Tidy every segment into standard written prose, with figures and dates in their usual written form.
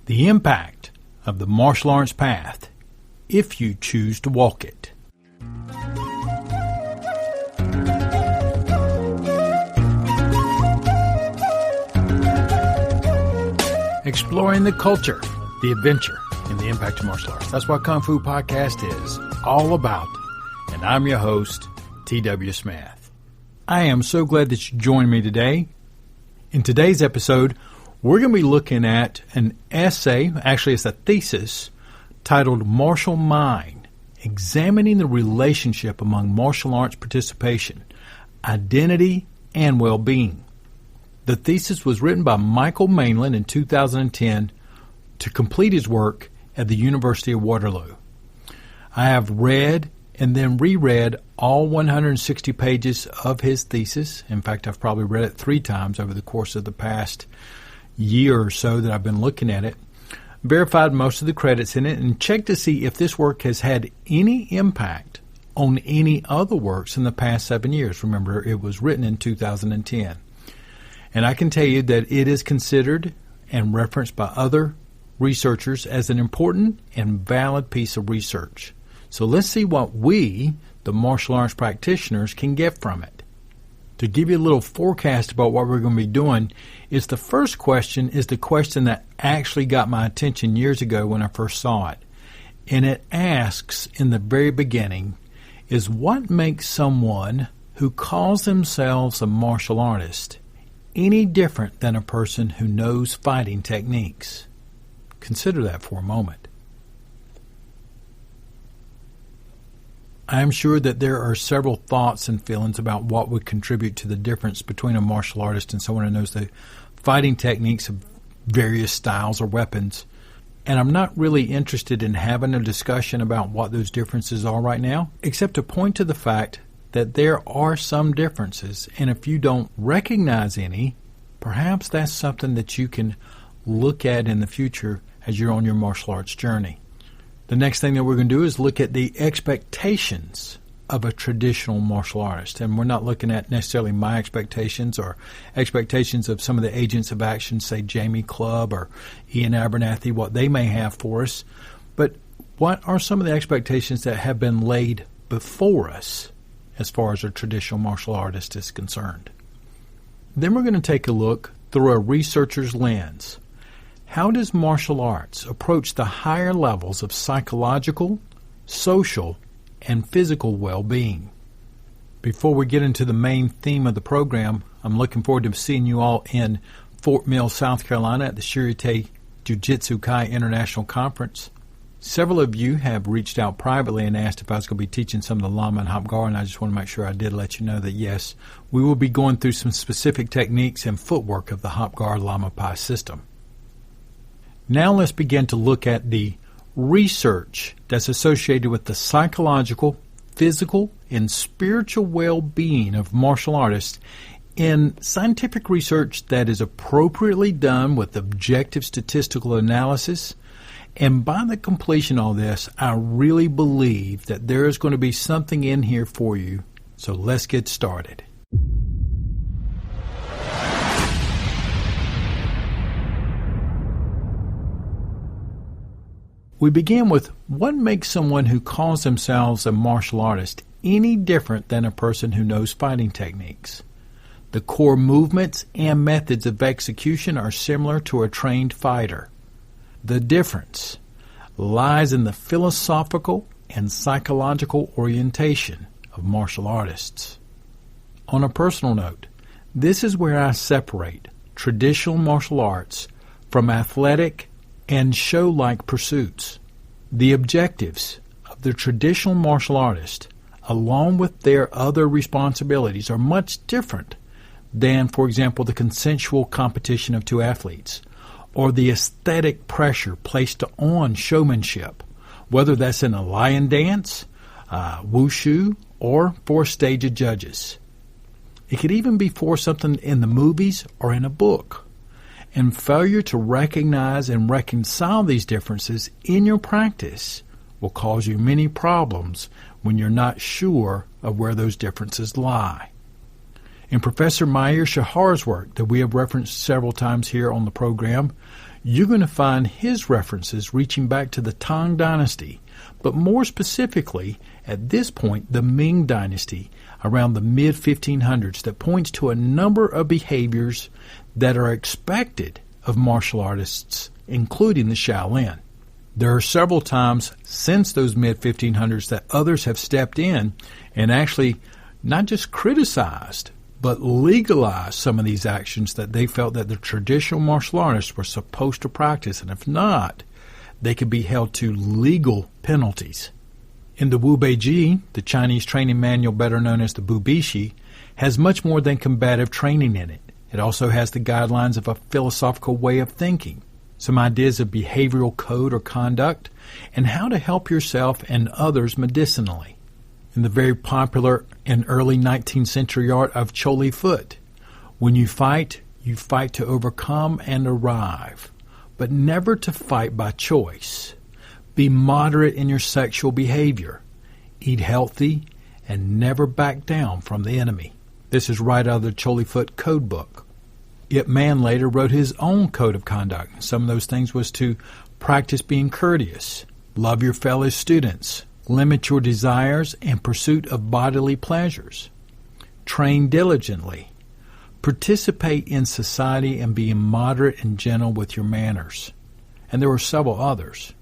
The impact of the martial arts path, if you choose to walk it. Exploring the culture, the adventure, and the impact of martial arts. That's what Kung Fu Podcast is all about. And I'm your host, T.W. Smith. I am so glad that you joined me today. In today's episode, we're going to be looking at an essay, actually it's a thesis, titled Martial Mind, Examining the Relationship Among Martial Arts Participation, Identity, and Well-Being. The thesis was written by Michael Mainland in 2010 to complete his work at the University of Waterloo. I have read and then reread all 160 pages of his thesis. In fact, I've probably read it 3 times over the course of the past year or so that I've been looking at it. Verified most of the credits in it and checked to see if this work has had any impact on any other works in the past 7 years. Remember, it was written in 2010. And I can tell you that it is considered and referenced by other researchers as an important and valid piece of research. So let's see what we, the martial arts practitioners, can get from it. To give you a little forecast about what we're going to be doing, is the first question is the question that actually got my attention years ago when I first saw it. And it asks in the very beginning, is what makes someone who calls themselves a martial artist any different than a person who knows fighting techniques? Consider that for a moment. I am sure that there are several thoughts and feelings about what would contribute to the difference between a martial artist and someone who knows the fighting techniques of various styles or weapons. And I'm not really interested in having a discussion about what those differences are right now, except to point to the fact that there are some differences, and if you don't recognize any, perhaps that's something that you can look at in the future as you're on your martial arts journey. The next thing that we're going to do is look at the expectations of a traditional martial artist, and we're not looking at necessarily my expectations or expectations of some of the agents of action, say Jamie Clubb or Ian Abernathy, what they may have for us, but what are some of the expectations that have been laid before us as far as a traditional martial artist is concerned. Then we're going to take a look through a researcher's lens. How does martial arts approach the higher levels of psychological, social, and physical well-being? Before we get into the main theme of the program, I'm looking forward to seeing you all in Fort Mill, South Carolina at the Shirite Jiu-Jitsu Kai International Conference. Several of you have reached out privately and asked if I was going to be teaching some of the Lama and Hop Gar, and I just want to make sure I did let you know that yes, we will be going through some specific techniques and footwork of the Hop Gar Lama Pai system. Now let's begin to look at the research that's associated with the psychological, physical, and spiritual well-being of martial artists in scientific research that is appropriately done with objective statistical analysis. And by the completion of this, I really believe that there is going to be something in here for you. So let's get started. We begin with what makes someone who calls themselves a martial artist any different than a person who knows fighting techniques. The core movements and methods of execution are similar to a trained fighter. The difference lies in the philosophical and psychological orientation of martial artists. On a personal note, this is where I separate traditional martial arts from athletic and show-like pursuits. The objectives of the traditional martial artist, along with their other responsibilities, are much different than, for example, the consensual competition of 2 athletes, or the aesthetic pressure placed on showmanship, whether that's in a lion dance, wushu, or for a stage of judges. It could even be for something in the movies or in a book. And failure to recognize and reconcile these differences in your practice will cause you many problems when you're not sure of where those differences lie. In Professor Meyer Shahar's work that we have referenced several times here on the program, You're going to find his references reaching back to the Tang Dynasty, but more specifically, at this point, the Ming Dynasty, around the mid-1500s, that points to a number of behaviors that are expected of martial artists, including the Shaolin. There are several times since those mid-1500s that others have stepped in and actually not just criticized, but legalized some of these actions that they felt that the traditional martial artists were supposed to practice, and if not, they could be held to legal penalties. In the Wu Beiji, the Chinese training manual better known as the Bubishi, has much more than combative training in it. It also has the guidelines of a philosophical way of thinking, some ideas of behavioral code or conduct, and how to help yourself and others medicinally. In the very popular and early 19th century art of Choli Foot, when you fight to overcome and arrive, but never to fight by choice. Be moderate in your sexual behavior. Eat healthy and never back down from the enemy. This is right out of the Choli Foot code book. Ip Man later wrote his own code of conduct. Some of those things was to practice being courteous, love your fellow students, limit your desires and pursuit of bodily pleasures, train diligently, participate in society and be moderate and gentle with your manners. And there were several others.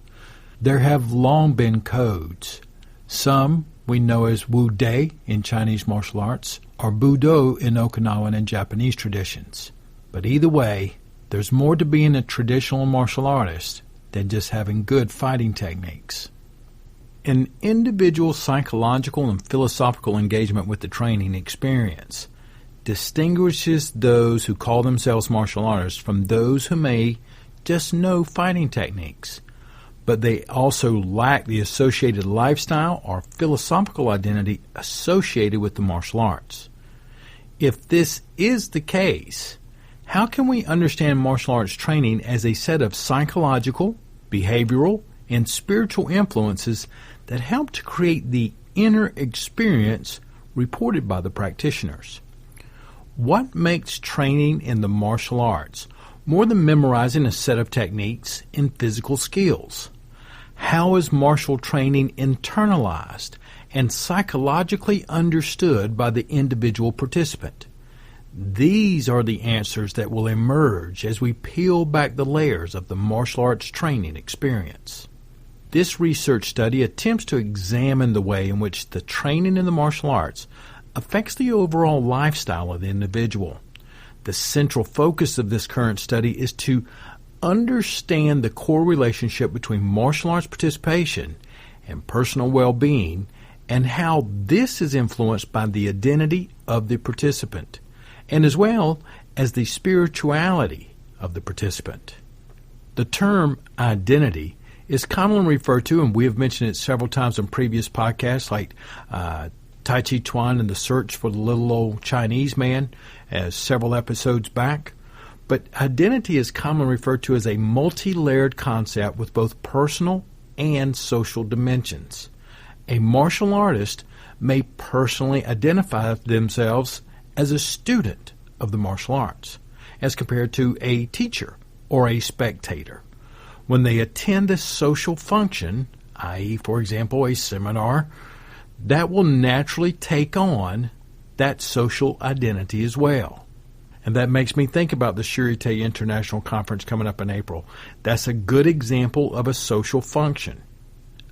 There have long been codes. Some we know as Wu Dei in Chinese martial arts or Budo in Okinawan and Japanese traditions. But either way, there's more to being a traditional martial artist than just having good fighting techniques. An individual's psychological and philosophical engagement with the training experience distinguishes those who call themselves martial artists from those who may just know fighting techniques, but they also lack the associated lifestyle or philosophical identity associated with the martial arts. If this is the case, how can we understand martial arts training as a set of psychological, behavioral, and spiritual influences that help to create the inner experience reported by the practitioners? What makes training in the martial arts more than memorizing a set of techniques and physical skills? How is martial training internalized and psychologically understood by the individual participant? These are the answers that will emerge as we peel back the layers of the martial arts training experience. This research study attempts to examine the way in which the training in the martial arts affects the overall lifestyle of the individual. The central focus of this current study is to understand the core relationship between martial arts participation and personal well-being and how this is influenced by the identity of the participant, and as well as the spirituality of the participant. The term identity is commonly referred to, and we have mentioned it several times in previous podcasts, like Tai Chi Chuan and the Search for the Little Old Chinese Man, as several episodes back. But identity is commonly referred to as a multi-layered concept with both personal and social dimensions. A martial artist may personally identify themselves as a student of the martial arts, as compared to a teacher or a spectator. When they attend a social function, i.e., for example, a seminar, that will naturally take on that social identity as well. And that makes me think about the Shurite International Conference coming up in April. That's a good example of a social function.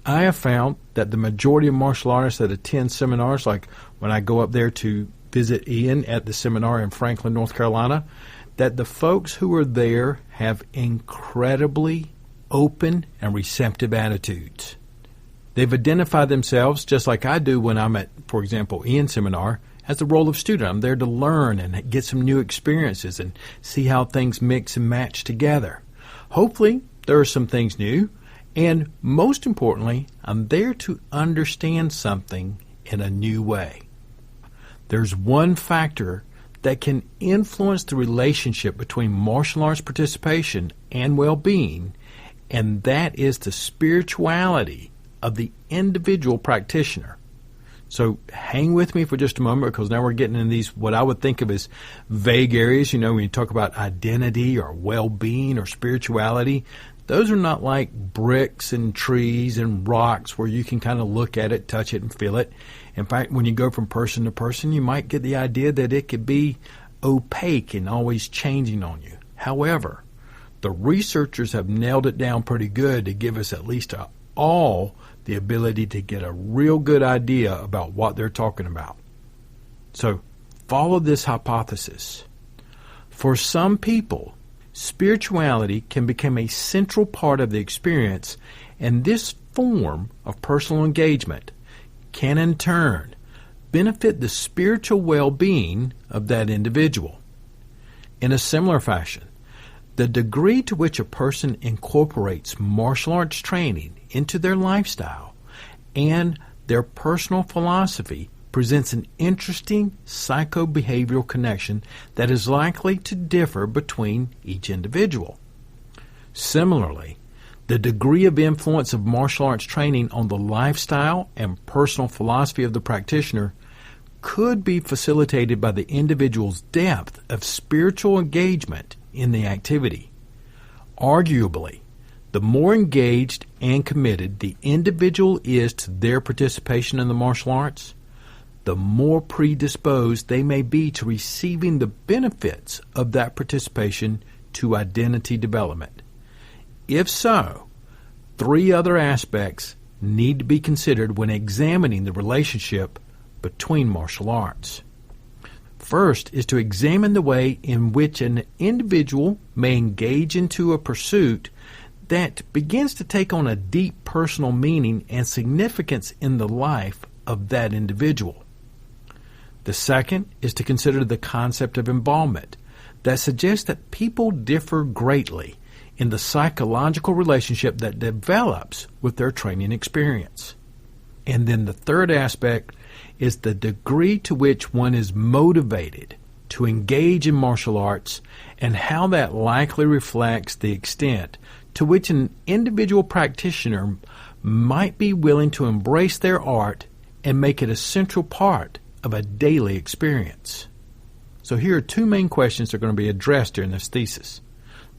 I have found that the majority of martial artists that attend seminars, like when I go up there to visit Ian at the seminar in Franklin, North Carolina, that the folks who are there have incredibly open and receptive attitudes. They've identified themselves, just like I do when I'm at, for example, Ian's seminar, as the role of student. I'm there to learn and get some new experiences and see how things mix and match together. Hopefully, there are some things new, and most importantly, I'm there to understand something in a new way. There's one factor that can influence the relationship between martial arts participation and well-being, and that is the spirituality of the individual practitioner. So hang with me for just a moment, because now we're getting in these, what I would think of as vague areas. You know, when you talk about identity or well-being or spirituality, those are not like bricks and trees and rocks where you can kind of look at it, touch it, and feel it. In fact, when you go from person to person, you might get the idea that it could be opaque and always changing on you. However, the researchers have nailed it down pretty good to give us at least all the ability to get a real good idea about what they're talking about. So, follow this hypothesis. For some people, spirituality can become a central part of the experience, and this form of personal engagement can in turn benefit the spiritual well-being of that individual. In a similar fashion, the degree to which a person incorporates martial arts training into their lifestyle and their personal philosophy presents an interesting psycho-behavioral connection that is likely to differ between each individual. Similarly, the degree of influence of martial arts training on the lifestyle and personal philosophy of the practitioner could be facilitated by the individual's depth of spiritual engagement in the activity. Arguably, the more engaged and committed the individual is to their participation in the martial arts, the more predisposed they may be to receiving the benefits of that participation to identity development. If so, 3 other aspects need to be considered when examining the relationship between martial arts. First is to examine the way in which an individual may engage into a pursuit that begins to take on a deep personal meaning and significance in the life of that individual. The second is to consider the concept of involvement that suggests that people differ greatly in the psychological relationship that develops with their training experience. And then the third aspect is the degree to which one is motivated to engage in martial arts and how that likely reflects the extent to which an individual practitioner might be willing to embrace their art and make it a central part of a daily experience. So here are 2 main questions that are going to be addressed during this thesis.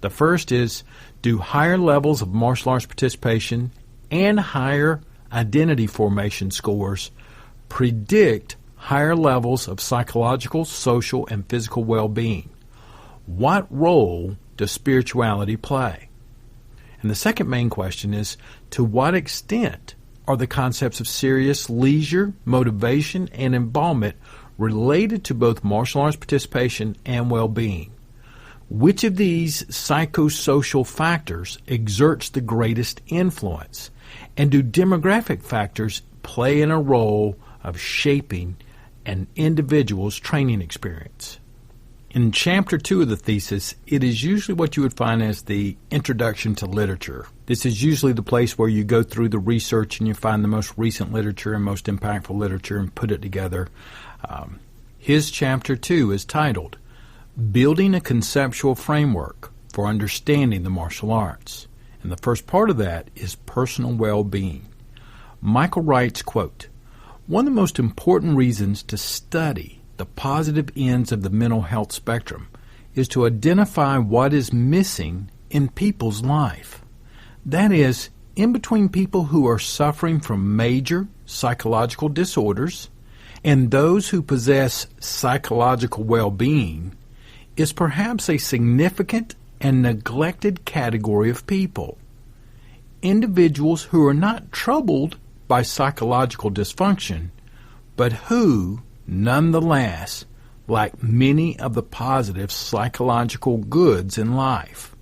The first is, do higher levels of martial arts participation and higher identity formation scores predict higher levels of psychological, social, and physical well-being? What role does spirituality play? And the second main question is, to what extent are the concepts of serious leisure, motivation, and involvement related to both martial arts participation and well-being? Which of these psychosocial factors exerts the greatest influence? And do demographic factors play in a role of shaping an individual's training experience? In Chapter 2 of the thesis, it is usually what you would find as the introduction to literature. This is usually the place where you go through the research and you find the most recent literature and most impactful literature and put it together. His Chapter 2 is titled, Building a Conceptual Framework for Understanding the Martial Arts. And the first part of that is personal well-being. Michael writes, quote, "One of the most important reasons to study the positive ends of the mental health spectrum is to identify what is missing in people's life. That is, in between people who are suffering from major psychological disorders and those who possess psychological well-being is perhaps a significant and neglected category of people. Individuals who are not troubled by psychological dysfunction, but who, nonetheless, lack many of the positive psychological goods in life."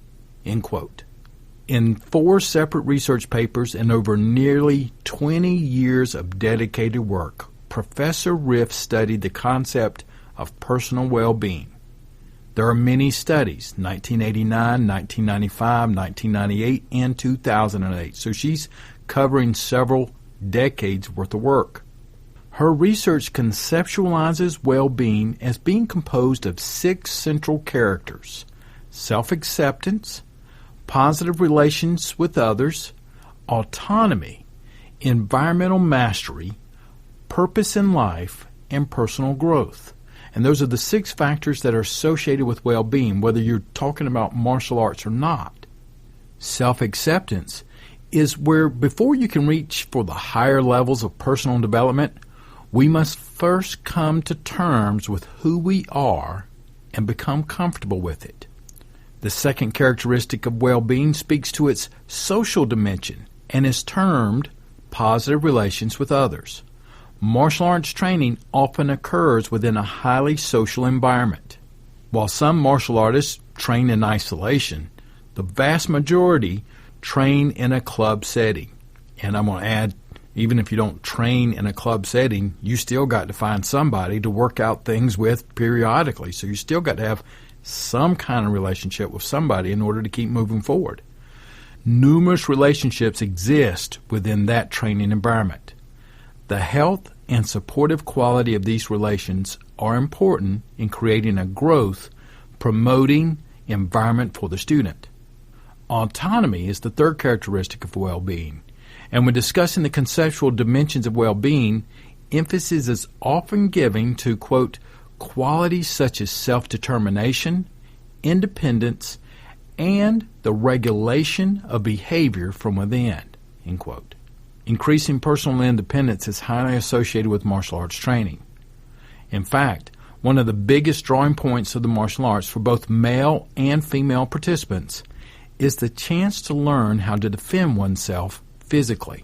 End quote. In 4 separate research papers and over nearly 20 years of dedicated work, Professor Riff studied the concept of personal well-being. There are many studies, 1989, 1995, 1998, and 2008. So she's covering several decades worth of work. Her research conceptualizes well-being as being composed of 6 central characters: self-acceptance, positive relations with others, autonomy, environmental mastery, purpose in life, and personal growth. And those are the 6 factors that are associated with well-being, whether you're talking about martial arts or not. Self-acceptance is where, before you can reach for the higher levels of personal development, we must first come to terms with who we are and become comfortable with it. The second characteristic of well-being speaks to its social dimension and is termed positive relations with others. Martial arts training often occurs within a highly social environment. While some martial artists train in isolation, the vast majority train in a club setting. And I'm going to add, even if you don't train in a club setting, you still got to find somebody to work out things with periodically. So you still got to have some kind of relationship with somebody in order to keep moving forward. Numerous relationships exist within that training environment. The health and supportive quality of these relations are important in creating a growth, promoting environment for the student. Autonomy is the third characteristic of well-being. And when discussing the conceptual dimensions of well-being, emphasis is often given to, quote, qualities such as self-determination, independence, and the regulation of behavior from within, end quote. Increasing personal independence is highly associated with martial arts training. In fact, one of the biggest drawing points of the martial arts for both male and female participants is the chance to learn how to defend oneself physically.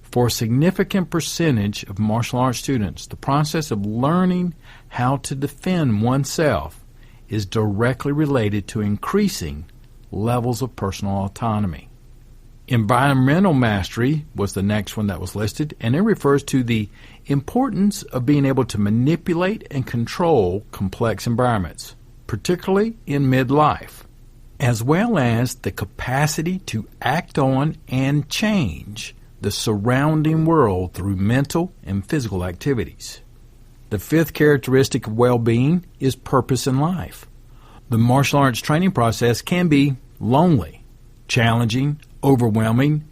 For a significant percentage of martial arts students, the process of learning how to defend oneself is directly related to increasing levels of personal autonomy. Environmental mastery was the next one that was listed, and it refers to the importance of being able to manipulate and control complex environments, particularly in midlife, as well as the capacity to act on and change the surrounding world through mental and physical activities. The fifth characteristic of well-being is purpose in life. The martial arts training process can be lonely, challenging, overwhelming,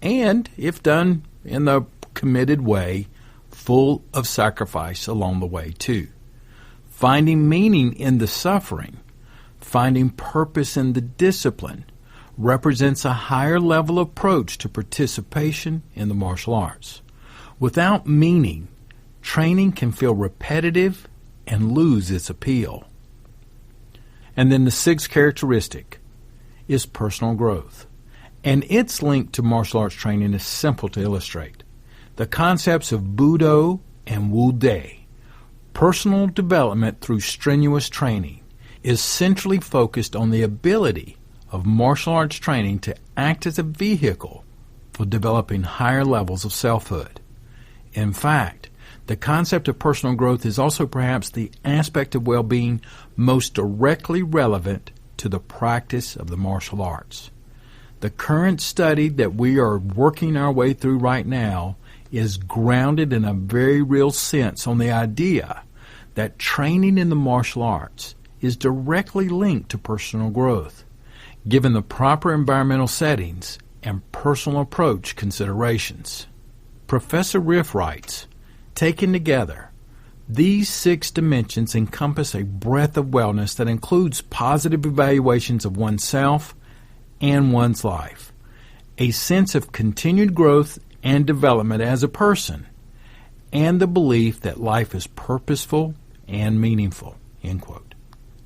and, if done in the committed way, full of sacrifice along the way too. Finding meaning in the suffering, finding purpose in the discipline, represents a higher level approach to participation in the martial arts. Without meaning, training can feel repetitive and lose its appeal. And then the sixth characteristic is personal growth. And its link to martial arts training is simple to illustrate. The concepts of Budo and Wu-Dei, personal development through strenuous training, is centrally focused on the ability of martial arts training to act as a vehicle for developing higher levels of selfhood. In fact, the concept of personal growth is also perhaps the aspect of well-being most directly relevant to the practice of the martial arts. The current study that we are working our way through right now is grounded in a very real sense on the idea that training in the martial arts is directly linked to personal growth, given the proper environmental settings and personal approach considerations. Professor Riff writes, taken together, these 6 dimensions encompass a breadth of wellness that includes positive evaluations of oneself and one's life, a sense of continued growth and development as a person, and the belief that life is purposeful and meaningful, end quote.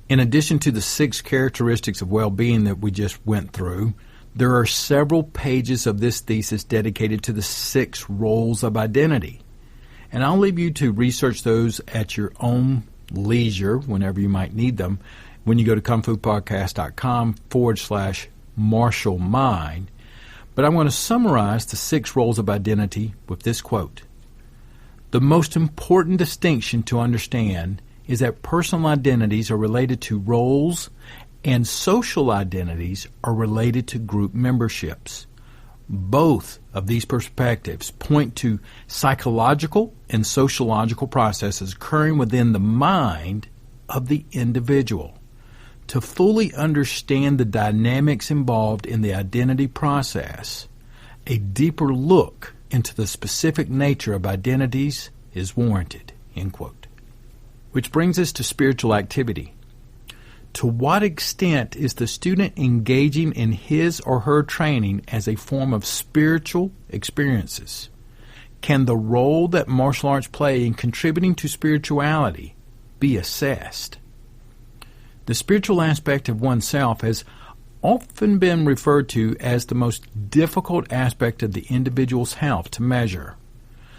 In addition to the 6 characteristics of well-being that we just went through, there are several pages of this thesis dedicated to the 6 roles of identity. And I'll leave you to research those at your own leisure whenever you might need them when you go to kungfupodcast.com/martial mind. But I'm going to summarize the 6 roles of identity with this quote. The most important distinction to understand is that personal identities are related to roles and social identities are related to group memberships. Both of these perspectives point to psychological and sociological processes occurring within the mind of the individual. To fully understand the dynamics involved in the identity process, a deeper look into the specific nature of identities is warranted, end quote. Which brings us to spiritual activity. To what extent is the student engaging in his or her training as a form of spiritual experiences? Can the role that martial arts play in contributing to spirituality be assessed? The spiritual aspect of oneself has often been referred to as the most difficult aspect of the individual's health to measure.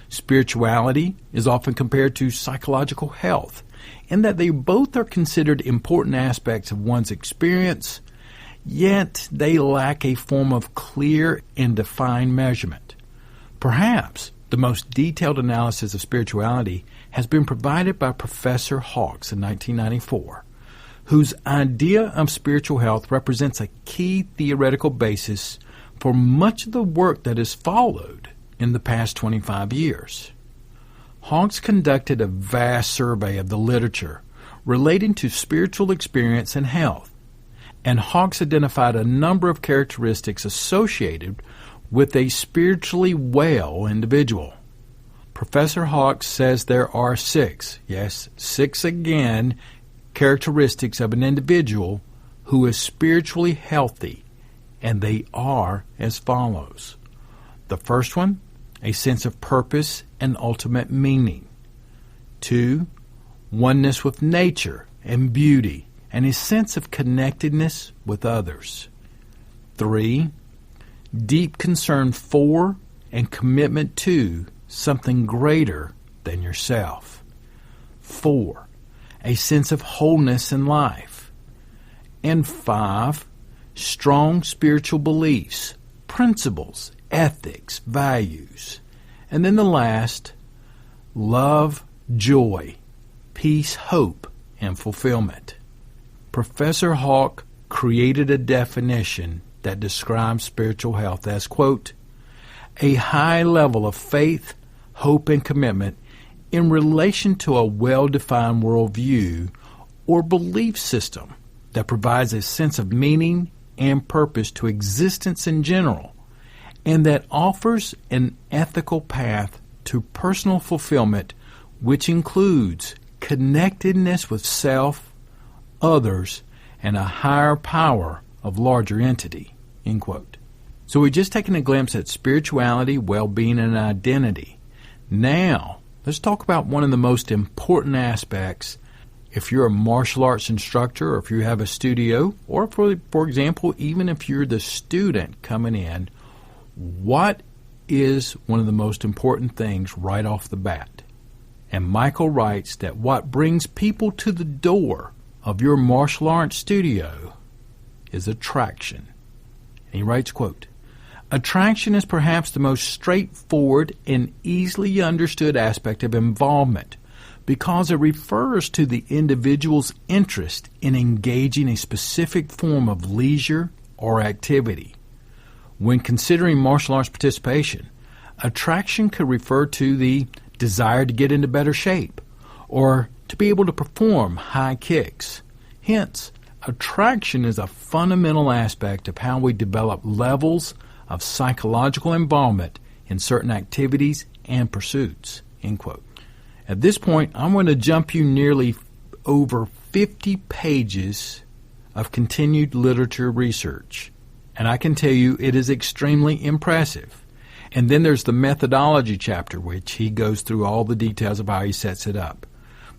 Spirituality is often compared to psychological health, in that they both are considered important aspects of one's experience, yet they lack a form of clear and defined measurement. Perhaps the most detailed analysis of spirituality has been provided by Professor Hawkes in 1994, whose idea of spiritual health represents a key theoretical basis for much of the work that has followed in the past 25 years. Hawkes conducted a vast survey of the literature relating to spiritual experience and health, and Hawkes identified a number of characteristics associated with a spiritually well individual. Professor Hawkes says there are six again, characteristics of an individual who is spiritually healthy, and they are as follows. The first one, a sense of purpose and ultimate meaning. 2, oneness with nature and beauty, and a sense of connectedness with others. 3, deep concern for and commitment to something greater than yourself. 4, a sense of wholeness in life. And 5, strong spiritual beliefs, principles, ethics, values. And then the last, love, joy, peace, hope, and fulfillment. Professor Hawke created a definition that describes spiritual health as, quote, a high level of faith, hope, and commitment in relation to a well-defined worldview or belief system that provides a sense of meaning and purpose to existence in general, and that offers an ethical path to personal fulfillment, which includes connectedness with self, others, and a higher power of larger entity, end quote. So we've just taken a glimpse at spirituality, well-being, and identity. Now, let's talk about one of the most important aspects. If you're a martial arts instructor, or if you have a studio, or for example, even if you're the student coming in, what is one of the most important things right off the bat? And Michael writes that what brings people to the door of your martial arts studio is attraction. And he writes, quote, attraction is perhaps the most straightforward and easily understood aspect of involvement because it refers to the individual's interest in engaging a specific form of leisure or activity. When considering martial arts participation, attraction could refer to the desire to get into better shape or to be able to perform high kicks. Hence, attraction is a fundamental aspect of how we develop levels of psychological involvement in certain activities and pursuits, end quote. At this point, I'm going to jump you nearly over 50 pages of continued literature research. And I can tell you it is extremely impressive. And then there's the methodology chapter, which he goes through all the details of how he sets it up.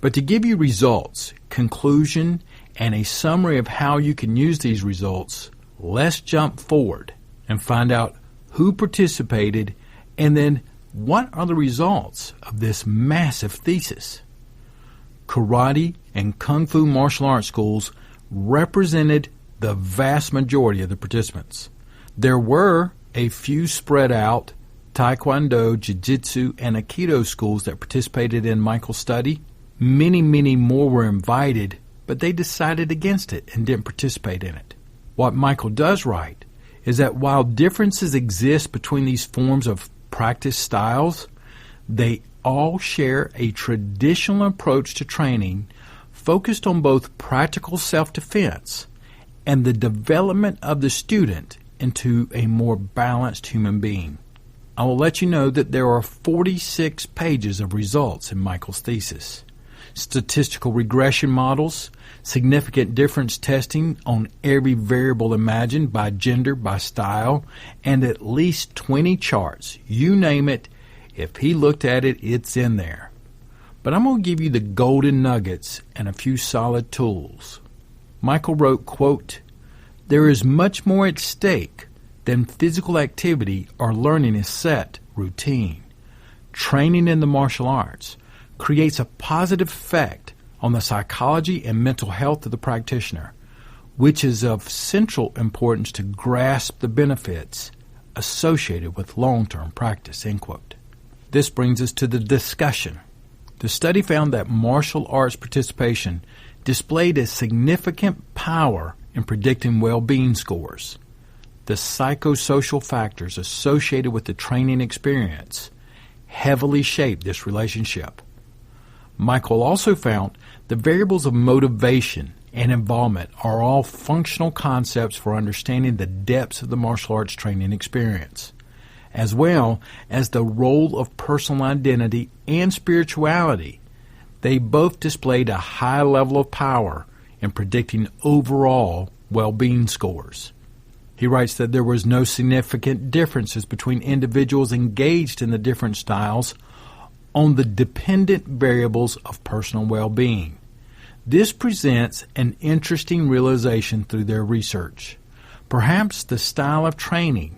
But to give you results, conclusion, and a summary of how you can use these results, let's jump forward and find out who participated and then what are the results of this massive thesis. Karate and Kung Fu martial arts schools represented the vast majority of the participants. There were a few spread out Taekwondo, Jiu-Jitsu, and Aikido schools that participated in Michael's study. Many more were invited, but they decided against it and didn't participate in it. What Michael does write is that while differences exist between these forms of practice styles, they all share a traditional approach to training focused on both practical self-defense and the development of the student into a more balanced human being. I will let you know that there are 46 pages of results in Michael's thesis. Statistical regression models, significant difference testing on every variable imagined by gender, by style, and at least 20 charts. You name it, if he looked at it, it's in there. But I'm going to give you the golden nuggets and a few solid tools. Michael wrote, quote, "There is much more at stake than physical activity or learning a set routine. Training in the martial arts creates a positive effect on the psychology and mental health of the practitioner, which is of central importance to grasp the benefits associated with long-term practice." End quote. This brings us to the discussion. The study found that martial arts participation displayed a significant power in predicting well-being scores. The psychosocial factors associated with the training experience heavily shaped this relationship. Michael also found the variables of motivation and involvement are all functional concepts for understanding the depths of the martial arts training experience, as well as the role of personal identity and spirituality. They both displayed a high level of power in predicting overall well-being scores. He writes that there was no significant differences between individuals engaged in the different styles on the dependent variables of personal well-being. This presents an interesting realization through their research. Perhaps the style of training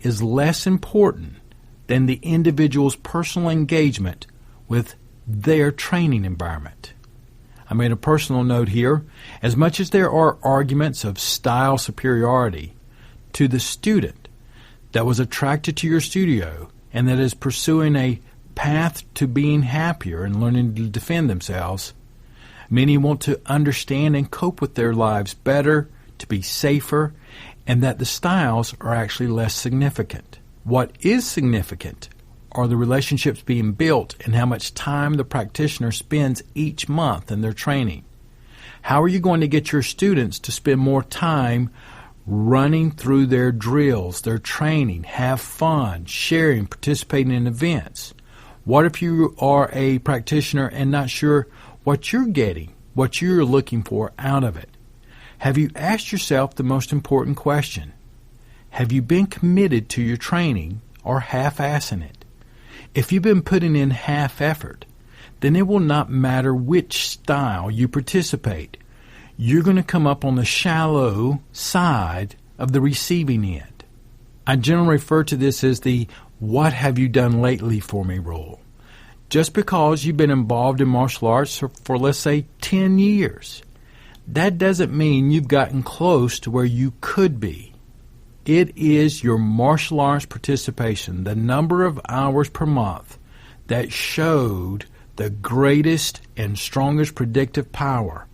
is less important than the individual's personal engagement with their training environment. I made a personal note here. As much as there are arguments of style superiority to the student that was attracted to your studio and that is pursuing a path to being happier and learning to defend themselves, many want to understand and cope with their lives better, to be safer, and that the styles are actually less significant. What is significant are the relationships being built and how much time the practitioner spends each month in their training. How are you going to get your students to spend more time running through their drills, their training, have fun, sharing, participating in events? What if you are a practitioner and not sure what you're getting, what you're looking for out of it? Have you asked yourself the most important question? Have you been committed to your training or half-assing it? If you've been putting in half effort, then it will not matter which style you participate. You're going to come up on the shallow side of the receiving end. I generally refer to this as the "what have you done lately for me" rule. Just because you've been involved in martial arts for let's say 10 years, that doesn't mean you've gotten close to where you could be. It is your martial arts participation, the number of hours per month, that showed the greatest and strongest predictive power,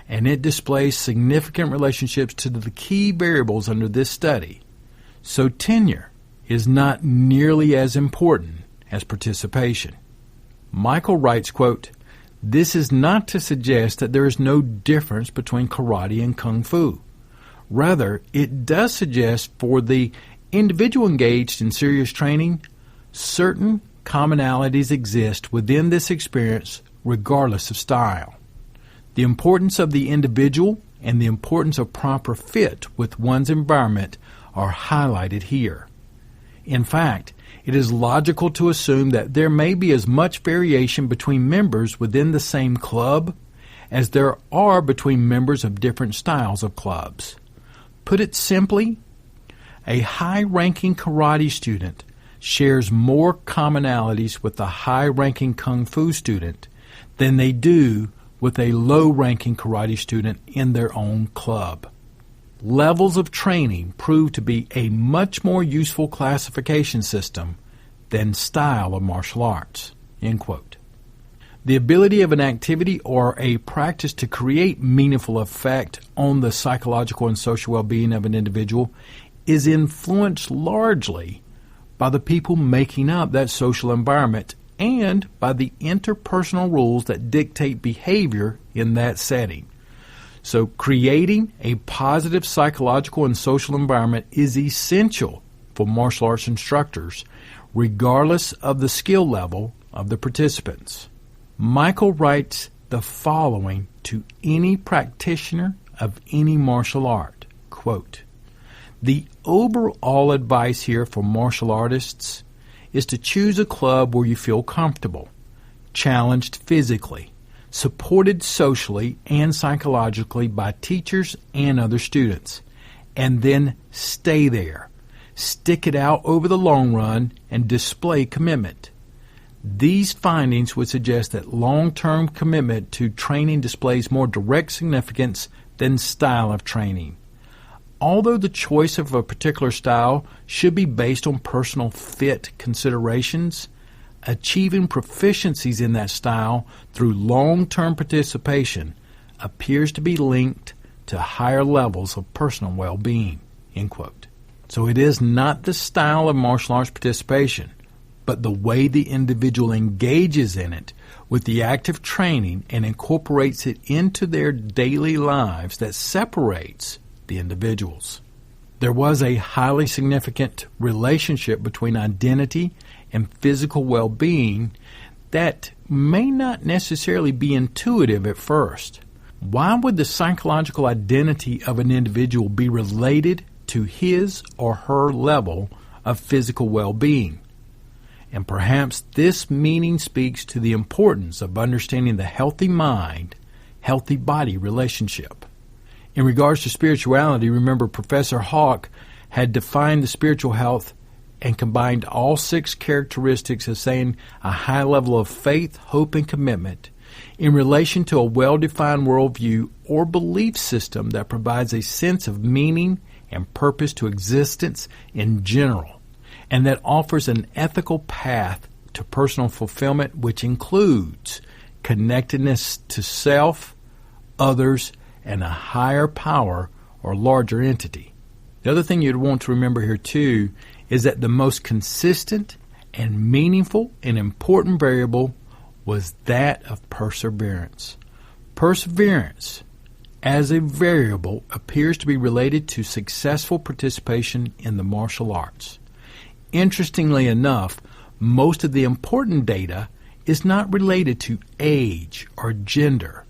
and it displays significant relationships to the key variables under this study. So tenure is not nearly as important as participation. Michael writes, quote, "This is not to suggest that there is no difference between karate and kung fu. Rather, it does suggest for the individual engaged in serious training, certain commonalities exist within this experience regardless of style. The importance of the individual and the importance of proper fit with one's environment are highlighted here. In fact, it is logical to assume that there may be as much variation between members within the same club as there are between members of different styles of clubs. Put it simply, a high-ranking karate student shares more commonalities with a high-ranking kung fu student than they do with a low-ranking karate student in their own club. Levels of training prove to be a much more useful classification system than style of martial arts." End quote. The ability of an activity or a practice to create meaningful effect on the psychological and social well-being of an individual is influenced largely by the people making up that social environment and by the interpersonal rules that dictate behavior in that setting. So creating a positive psychological and social environment is essential for martial arts instructors, regardless of the skill level of the participants. Michael writes the following to any practitioner of any martial art, quote, "The overall advice here for martial artists is to choose a club where you feel comfortable, challenged physically, supported socially and psychologically by teachers and other students, and then stay there. Stick it out over the long run and display commitment. These findings would suggest that long-term commitment to training displays more direct significance than style of training. Although the choice of a particular style should be based on personal fit considerations, achieving proficiencies in that style through long-term participation appears to be linked to higher levels of personal well-being," end quote. So it is not the style of martial arts participation, but the way the individual engages in it with the active training and incorporates it into their daily lives that separates the individuals. There was a highly significant relationship between identity and physical well-being that may not necessarily be intuitive at first. Why would the psychological identity of an individual be related to his or her level of physical well-being? And perhaps this meaning speaks to the importance of understanding the healthy mind, healthy body relationship. In regards to spirituality, remember Professor Hawk had defined the spiritual health and combined all 6 characteristics as saying a high level of faith, hope, and commitment in relation to a well-defined worldview or belief system that provides a sense of meaning and purpose to existence in general, and that offers an ethical path to personal fulfillment, which includes connectedness to self, others, and a higher power or larger entity. The other thing you'd want to remember here too is that the most consistent and meaningful and important variable was that of perseverance. Perseverance as a variable appears to be related to successful participation in the martial arts. Interestingly enough, most of the important data is not related to age or gender.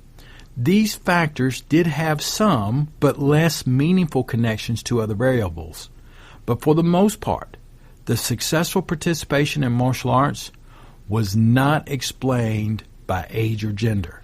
These factors did have some, but less meaningful connections to other variables. But for the most part, the successful participation in martial arts was not explained by age or gender.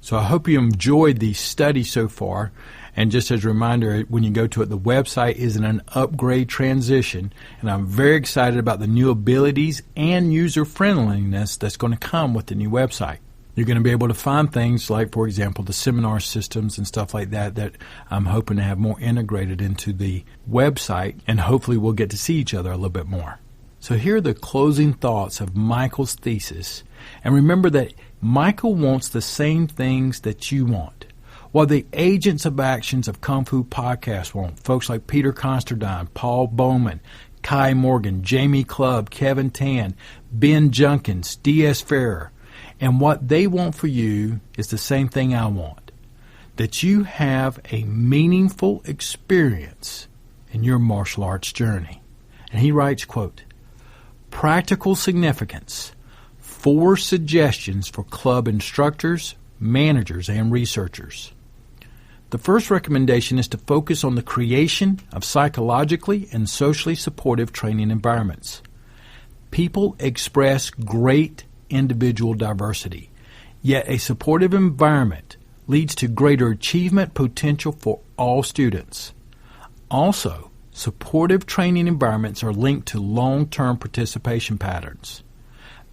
So I hope you enjoyed the study so far. And just as a reminder, when you go to it, the website is in an upgrade transition. And I'm very excited about the new abilities and user-friendliness that's going to come with the new website. You're going to be able to find things like, for example, the seminar systems and stuff like that that I'm hoping to have more integrated into the website. And hopefully we'll get to see each other a little bit more. So here are the closing thoughts of Michael's thesis. And remember that Michael wants the same things that you want. While the agents of actions of Kung Fu Podcast want, folks like Peter Consterdine, Paul Bowman, Kai Morgan, Jamie Clubb, Kevin Tan, Ben Junkins, D.S. Ferrer, and what they want for you is the same thing I want, that you have a meaningful experience in your martial arts journey. And he writes, quote, "Practical significance. 4 suggestions for club instructors, managers, and researchers. The first recommendation is to focus on the creation of psychologically and socially supportive training environments. People express great individual diversity, yet a supportive environment leads to greater achievement potential for all students. Also, supportive training environments are linked to long-term participation patterns.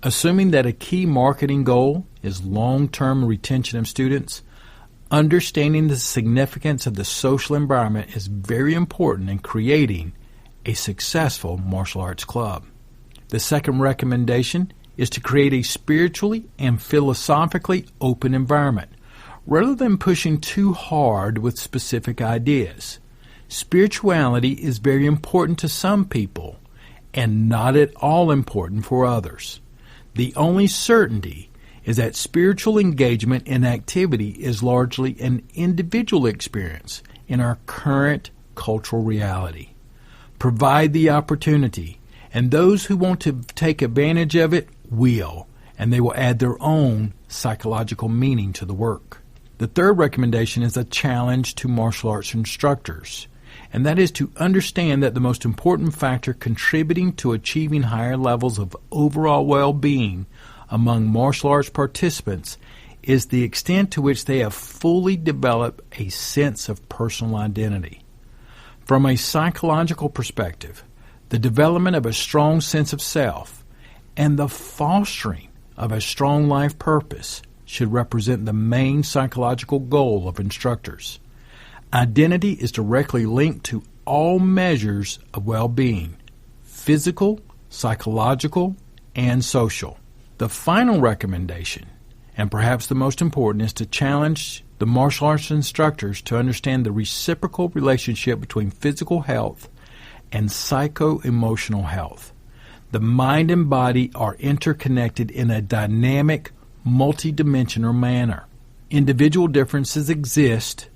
Assuming that a key marketing goal is long-term retention of students, understanding the significance of the social environment is very important in creating a successful martial arts club. The second recommendation is to create a spiritually and philosophically open environment, rather than pushing too hard with specific ideas. Spirituality is very important to some people and not at all important for others. The only certainty is that spiritual engagement and activity is largely an individual experience in our current cultural reality. Provide the opportunity, and those who want to take advantage of it will, and they will add their own psychological meaning to the work. The third recommendation is a challenge to martial arts instructors, and that is to understand that the most important factor contributing to achieving higher levels of overall well-being among martial arts participants is the extent to which they have fully developed a sense of personal identity. From a psychological perspective, the development of a strong sense of self and the fostering of a strong life purpose should represent the main psychological goal of instructors. Identity is directly linked to all measures of well-being, physical, psychological, and social. The final recommendation, and perhaps the most important, is to challenge the martial arts instructors to understand the reciprocal relationship between physical health and psycho-emotional health. The mind and body are interconnected in a dynamic, multidimensional manner. Individual differences exist,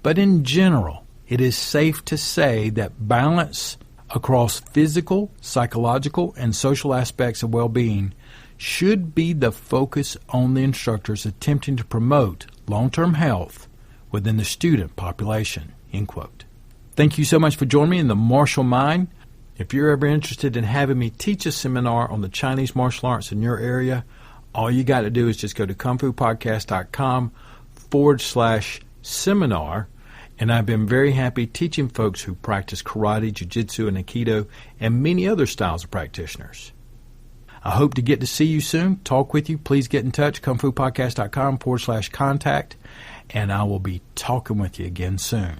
but in general, it is safe to say that balance across physical, psychological, and social aspects of well-being should be the focus on the instructors attempting to promote long-term health within the student population." End quote. Thank you so much for joining me in the Martial Mind. If you're ever interested in having me teach a seminar on the Chinese martial arts in your area, all you got to do is just go to kungfupodcast.com/seminar, and I've been very happy teaching folks who practice karate, jiu-jitsu, and aikido, and many other styles of practitioners. I hope to get to see you soon, talk with you. Please get in touch, kungfupodcast.com/contact, and I will be talking with you again soon.